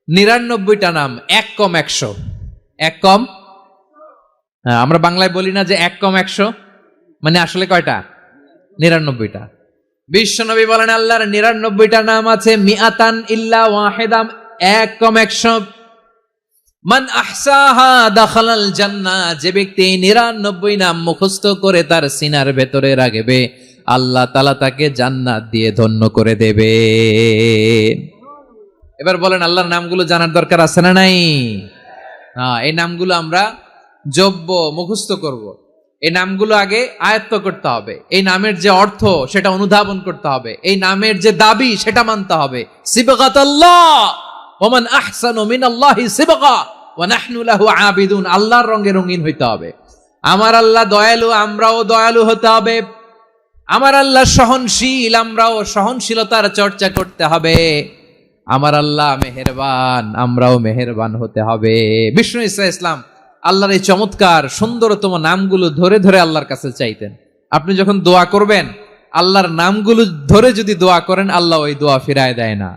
99টা নাম, এক কম 100। এক কম, আমরা বাংলায় বলি না যে এক কম 100, মানে আসলে কয়টা? 99টা। বিশ্বনবী বলেন আল্লাহর 99টা নাম আছে, মিআতান ইল্লা ওয়াহিদা, এক কম 100। মান আহসাহা দাখালাল জান্নাহ, যে ব্যক্তি 99 নাম মুখস্থ করে তার সিনার ভেতরে রাখবে, আল্লাহ তাআলা তাকে জান্নাত দিয়ে ধন্য করে দেবে। এবার বলেন আল্লাহর নামগুলো জানার দরকার আছে না নাই? এই নামগুলো আমরা জব্ব মুখস্থ করব। এই নামগুলো আগে আয়ত্ত করতে হবে। এই নামের যে অর্থ সেটা অনুধাবন করতে হবে। এই নামের যে দাবি সেটা মানতে হবে। সিবগাতাল্লাহ ওয়া মান আহসানু মিনাল্লাহি সিবগা ওয়া নাহনু লাহু আবিদুন। আল্লাহর রঙে রঙিন হইতে হবে। আমার আল্লাহ দয়ালু, আমরাও দয়ালু হতে হবে। আমার আল্লাহ সহনশীল, আমরাও সহনশীলতার চর্চা করতে হবে। আমার আল্লাহ মেহেরবান, আমরাও মেহেরবান হতে হবে। বিষ্ণু ঈসা ইসলাম আল্লাহর এই চমৎকার সুন্দরতম নামগুলো ধরে ধরে আল্লাহর কাছে চাইতেন। আপনি যখন দোয়া করবেন, আল্লাহর নামগুলো ধরে যদি দোয়া করেন, আল্লাহ ওই দোয়া ফিরায় দেয় না।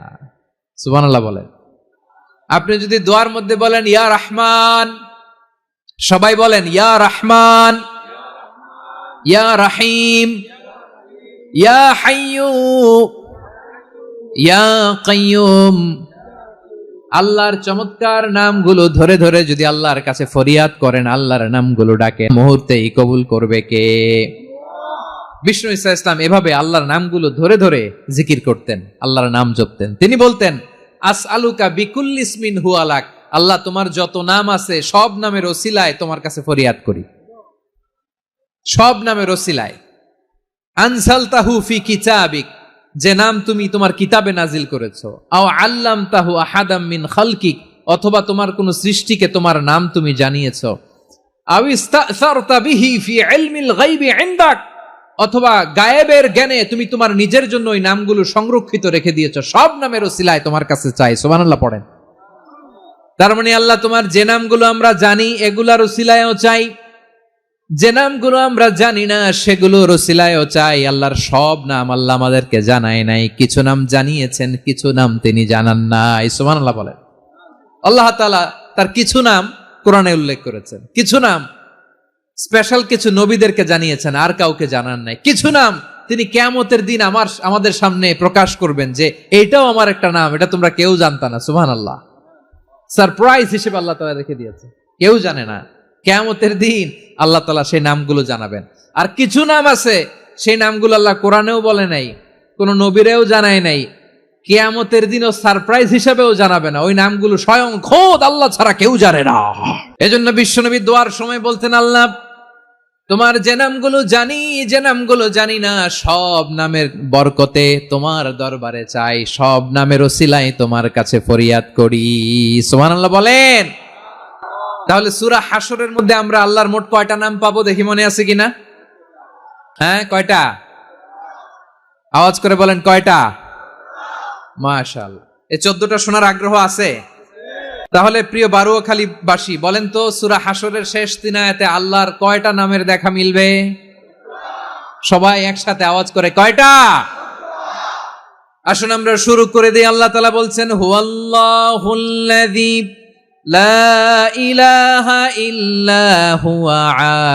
সুবহানাল্লাহ বলেন। আপনি যদি দোয়ার মধ্যে বলেন ইয়া রহমান, সবাই বলেন ইয়া রহমান, ইয়া রহিম, ইয়া হাইয়্যু, ইয়া কাইয়্যুম, আল্লাহর চমৎকার নামগুলো ধরে ধরে যদি আল্লাহর কাছে ফরিয়াদ করেন, আল্লাহর নামগুলো ডাকে, মুহূর্তেই কবুল করবে কে? বিষ্ণু ঈসা ইসলাম এভাবে আল্লাহর নামগুলো ধরে ধরে জিকির করতেন, আল্লাহর নাম জপতেন। তিনি বলতেন আসআলুকা বিকুল্লি ইসমিন হুয়া লাক, আল্লাহ তোমার যত নাম আছে সব নামের ওসিলায় তোমার কাছে ফরিয়াদ করি, সব নামের ওসিলায়। আনসালতাহু ফি কিতাবিক, যে নাম তুমি তোমার কিতাবে নাজিল করেছো। আও আল্লামতাহু আহাদাম মিন খালকিক, অথবা তোমার কোন সৃষ্টিকে তোমার নাম তুমি জানিয়েছো। আও ইস্তাসারতা বিহি ফি ইলমিল গায়বি ইনদাক, অথবা গায়েবের জ্ঞানে তুমি তোমার নিজের জন্য ওই নামগুলো সংরক্ষিত রেখে দিয়েছো। সব নামের ওসিলায় তোমার কাছে চাই। সুবহানাল্লাহ পড়েন। তার মানে আল্লাহ তোমার যে নামগুলো আমরা জানি এগুলার ওসিলায়ও চাই, যে নামগুলো আমরা জানি না সেগুলোর ওসিলায়ও চাই। আল্লাহর সব নাম আল্লাহ আমাদেরকে জানায় নাই, কিছু নাম জানিয়েছেন, কিছু নাম তিনি জানান নাই। সুবহানাল্লাহ বলেন। আল্লাহ তাআলা তার কিছু নাম কোরআনে উল্লেখ করেছেন, কিছু নাম স্পেশাল কিছু নবীদেরকে জানিয়েছেন, আর কাউকে জানান নাই। কিছু নাম তিনি কিয়ামতের দিন আমাদের সামনে প্রকাশ করবেন যে এইটাও আমার একটা নাম, এটা তোমরা কেউ জানতা না। সুবহানাল্লাহ। সারপ্রাইজ হিসেবে আল্লাহ তাআলা রেখে দিয়েছে, কেউ জানে না। কিয়ামতের দিন আল্লাহ তাআলা সেই নামগুলো জানাবেন। আর কিছু নাম আছে সেই নামগুলো আল্লাহ কোরআনেও বলে নাই, কোন নবীরেও জানায় নাই, কিয়ামতের দিনও সারপ্রাইজ হিসেবেও জানাবে না। ওই নামগুলো স্বয়ং খোদ আল্লাহ ছাড়া কেউ জানে না। এজন্য বিশ্বনবী দোয়ার সময় বলতেন আল্লাহ তোমার যে নামগুলো জানি, যে নামগুলো জানি না, সব নামের বরকতে তোমার দরবারে চাই, সব নামের ওসিলায় তোমার কাছে ফরিয়াদ করি। সুবহানাল্লাহ বলেন। তাহলে সূরা হাশরের মধ্যে আমরা আল্লাহর মোট কয়টা নাম পাবো দেখি, মনে আছে কিনা? হ্যাঁ, কয়টা? আওয়াজ করে বলেন কয়টা? মাশাআল্লাহ। এই 14টা শোনার আগ্রহ আছে? তাহলে প্রিয় বারুয়াখালীবাসী বলেন তো, সূরা হাশরের শেষ 3 আয়াতে আল্লাহর কয়টা নামের দেখা মিলবে? সবাই একসাথে আওয়াজ করে কয়টা? আসুন আমরা শুরু করে দিই। আল্লাহ তাআলা বলছেন হুয়াল্লাহুল্লাযী লা ইলাহা ইল্লা হুয়া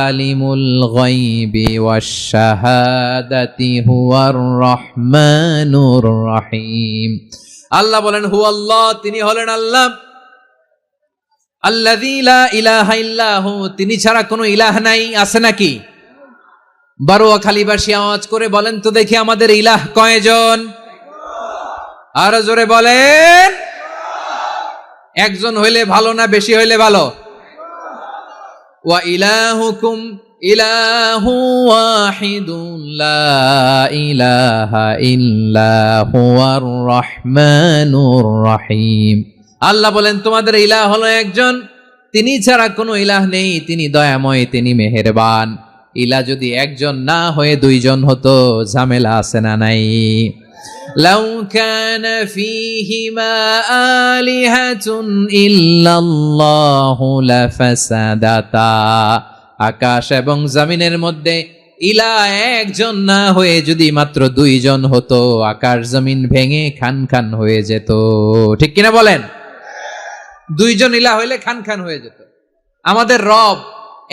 আলিমুল গায়বি ওয়াশ শাহাদাতি হুয়ার রহমানুর রহিম। আল্লাহ বলেন হুয়াল্লাহ, তিনি হলেন আল্লাহ। আল্লাযী লা ইলাহা ইল্লা হু, তিনি ছাড়া কোনো ইলাহ নাই। আছে নাকি? বারুয়াখালীবাসী আওয়াজ করে বলেন তো দেখি আমাদের ইলাহ কয়জন? আর জোরে বলেন। একজন হইলে ভালো না বেশি হইলে ভালো? ওয়া ইলাহুকুম ইলাহু ওয়াহিদুন লা ইলাহা ইল্লা হুয়ার রহমানুর রহিম। আল্লাহ বলেন তোমাদের ইলাহ হলো একজন, তিনি ছাড়া কোনো ইলাহ নেই, তিনি দয়াময়, তিনি মেহেরবান। ইলাহ যদি একজন না হয়ে 2 জন হতো, ঝামেলা আছে না নাই? লাউ কানা ফীহিমা আলিহাতুন ইল্লাল্লাহু লাফাসাদাতা, আকাশ এবং জমিনের মধ্যে ইলাহ একজন না হয়ে যদি মাত্র 2 জন হতো, আকাশ জমিন ভেঙে খান খান হয়ে যেত। ঠিক কিনা বলেন? দুইজন ইলাহ হইলে খান খান হয়ে যেত। আমাদের রব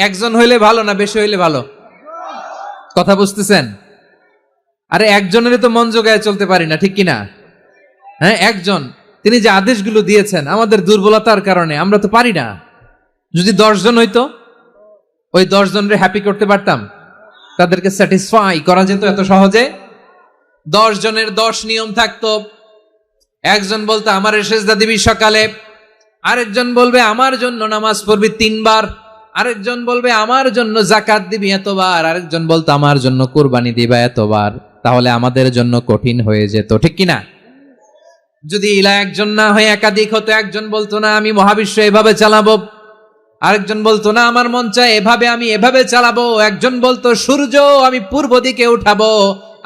একজন হইলে ভালো না বেশি হইলে ভালো? কথা বুঝতেছেন? আরে একজনের তো মন জোগায় চলতে পারি না, ঠিক কিনা? হ্যাঁ, একজন, তিনি যে আদেশগুলো দিয়েছেন আমাদের দুর্বলতার কারণে আমরা তো পারি না। যদি 10 জন হইতো, ওই 10 জনরে হ্যাপি করতে পারতাম, তাদেরকে স্যাটিসফাই করা যেত এত সহজে। 10 জনের 10 নিয়ম থাকতো। একজন বলতো আমার সেজদা দিবি সকালে, আরেকজন বলবে আমার জন্য নামাজ পড়বি 3 বার, আরেকজন বলবে আমার জন্য যাকাত দিবি এতবার, আরেকজন বলতো আমার জন্য কুরবানি দিবা এতবার। তাহলে আমাদের জন্য কঠিন হয়ে যেত, ঠিক কিনা? যদি ইলা একজন না হয়ে একাধিক হতো, একজন বলতো না আমি মহাবিশ্ব এভাবে চালাবো, আরেকজন বলতো না আমার মন চায় এভাবে, আমি এভাবে চালাবো, একজন বলতো সূর্য আমি পূর্ব দিকে উঠাবো,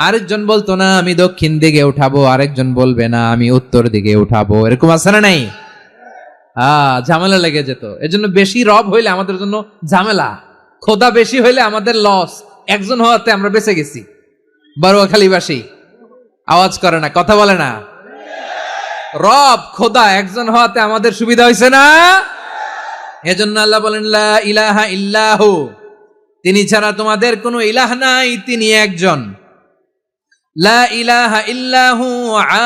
আরেকজন বলতো না আমি দক্ষিণ দিকে উঠাবো, আরেকজন বলবে না আমি উত্তর দিকে উঠাবো। এরকম আছে না নাই? ঝামেলা লেগে যেত। এজন্য বেশি রব হইলে আমাদের জন্য ঝামেলা, খোদা বেশি হইলে আমাদের লস। একজন হওয়াতে আমরা বেঁচে গেছি। বারোয়াখালীবাসী আওয়াজ করে না, কথা বলে না। রব খোদা একজন হওয়াতে আমাদের সুবিধা হয়েছে না? এজন্য আল্লাহ বলেন লা ইলাহা ইল্লাহু, তিনি ছাড়া তোমাদের কোনো ইলাহ নাই, তিনি একজন। লা ইলাহা ইল্লাহু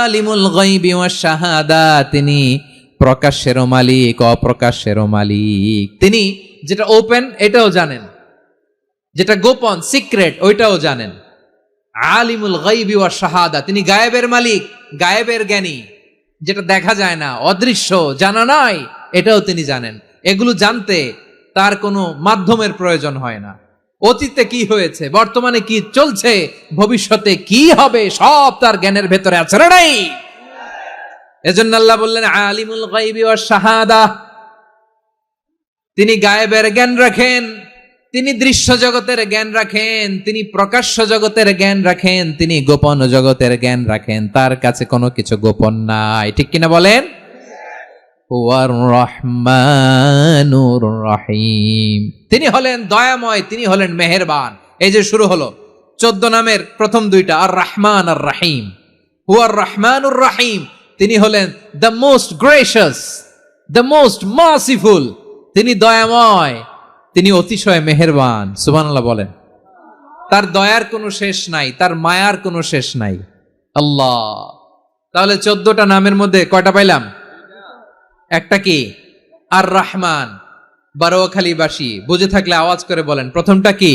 আলিমুল গায়বি ওয়াশ শাহাদা, তিনি প্রকাশ্যেরও মালিক অপ্রকাশ্যেরও মালিক। তিনি যেটা ওপেন এটাও জানেন, যেটা গোপন সিক্রেট ওইটাও জানেন। আলিমুল গায়বি ওয়াশ শাহাদা, তিনি গায়েবের মালিক, গায়েবের জ্ঞানী, যেটা দেখা যায় না, অদৃশ্য, জানা নাই, এটাও তিনি জানেন। এগুলো জানতে তার কোনো মাধ্যমের প্রয়োজন হয় না। অতীতে কি হয়েছে, বর্তমানে কি চলছে, ভবিষ্যতে কি হবে, সব তার জ্ঞানের ভেতরে আছে না নাই? এজন্য আল্লাহ বললেন আলিমুল গায়বি ওয়াশ শাহাদা, তিনি গায়েবের জ্ঞান রাখেন, তিনি দৃশ্য জগতের জ্ঞান রাখেন, তিনি প্রকাশ্য জগতের জ্ঞান রাখেন, তিনি গোপন জগতের জ্ঞান রাখেন। তার কাছে কোনো কিছু গোপন নাই, ঠিক কিনা বলেন? হুয়ার রহমানুর রহিম, তিনি হলেন দয়াময়, তিনি হলেন মেহেরবান। এই যে শুরু হলো 14 নামের প্রথম দুইটা, আর রহমান আর রহিম। হুয়ার রহমানুর রহিম, তিনি হলেন the most gracious, the most merciful, তিনি দয়াময়, তিনি অতিশয় মেহেরবান। সুবহানাল্লাহ বলেন। তার দয়ার কোনো শেষ নাই, তার মায়ার কোনো শেষ নাই। আল্লাহ, তাহলে 14টা নামের মধ্যে কয়টা পাইলাম? একটা কি? আর রহমান। বারোয়াখালীবাসী বুঝে থাকলে আওয়াজ করে বলেন, প্রথমটা কি?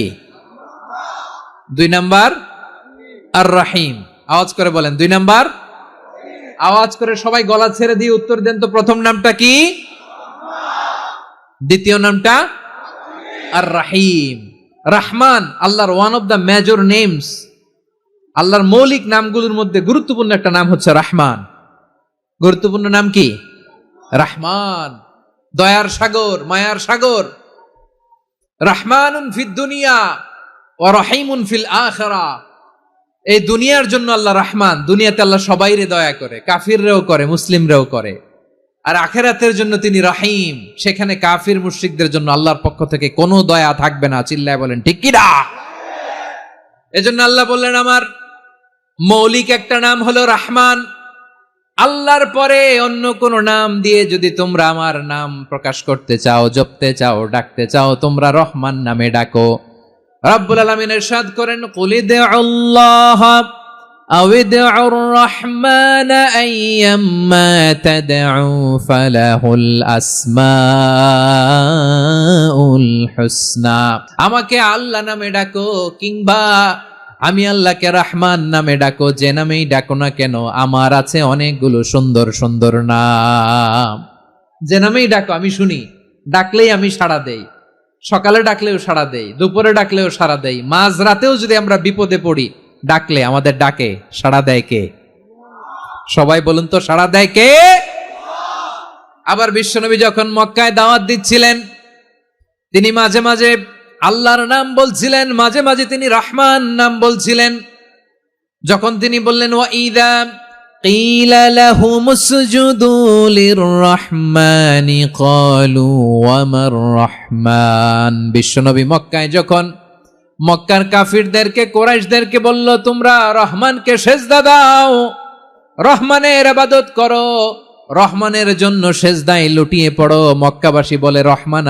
2 নাম্বার আর রহিম। আওয়াজ করে বলেন 2 নাম্বার। আওয়াজ করে সবাই গলা ছেড়ে দিয়ে উত্তর দেন তো, প্রথম নামটা কি? দ্বিতীয় নামটা? আর রহিম। রহমান আল্লাহর one of the major names, আল্লাহর মৌলিক নামগুলোর মধ্যে গুরুত্বপূর্ণ একটা নাম হচ্ছে রহমান। গুরুত্বপূর্ণ নাম কি? রহমান, দয়ার সাগর, মায়ার সাগর। রহমানুন ফিদ দুনিয়া ওয়া রহিমুন ফিল আখিরা। এই দুনিয়ার জন্য আল্লাহ রহমান, দুনিয়াতে আল্লাহ সবাইরে দয়া করে, কাফিররেও করে, মুসলিমরেও করে। আর আখিরাতের জন্য তিনি রহিম, সেখানে কাফির মুশরিকদের জন্য আল্লাহর পক্ষ থেকে কোনো দয়া থাকবে না। চিল্লায় বলেন ঠিক কি না? এজন্য আল্লাহ বললেন আমার মৌলিক একটা নাম হলো রহমান। আল্লাহর পরে অন্য কোন নাম দিয়ে যদি তোমরা আমার নাম প্রকাশ করতে চাও, জপতে চাও, ডাকতে চাও, তোমরা রহমান নামে ডাকো। রব্বুল আলামিন ইরশাদ করেন, কুলিদুল্লাহ আউদিউর রহমান আইয়াম্মা তাদউ ফালাহুল আসমাউল হুসনা। আমাকে আল্লাহ নামে ডাকো কিংবা আমি আল্লাহকে রহমান নামে ডাকো, যে নামেই ডাকো না কেন আমার আছে অনেকগুলো সুন্দর সুন্দর নাম। যে নামেই ডাকো আমি শুনি, ডাকলেই আমি সাড়া দেই। সকালে ডাকলেও সাড়া দেই, দুপুরে ডাকলেও সাড়া দেই, মাঝ রাতেও যদি আমরা বিপদে পড়ি ডাকলে আমাদের ডাকে সাড়া দেয় কে? সবাই বলুন তো, সাড়া দেয় কে? আবার বিশ্বনবী যখন মক্কায় দাওয়াত দিচ্ছিলেন, তিনি মাঝে মাঝে আল্লাহর নাম বলছিলেন, মাঝে মাঝে তিনি রহমান নাম বলছিলেন। যখন তিনি বললেন ওয়াইদা কিলা লাহুমুসজুদু লিররহমানি ক্বালু ওয়ামার রহমান। বিশ্বনবী মক্কায় যখন মক্কার কাফিরদেরকে, কুরাইশদেরকে বলল তোমরা রহমানকে সেজদা দাও, রহমানের ইবাদত করো, রহমানের জন্য সেজদায় লুটিয়ে পড়ো। মক্কাবাসী বলে রহমান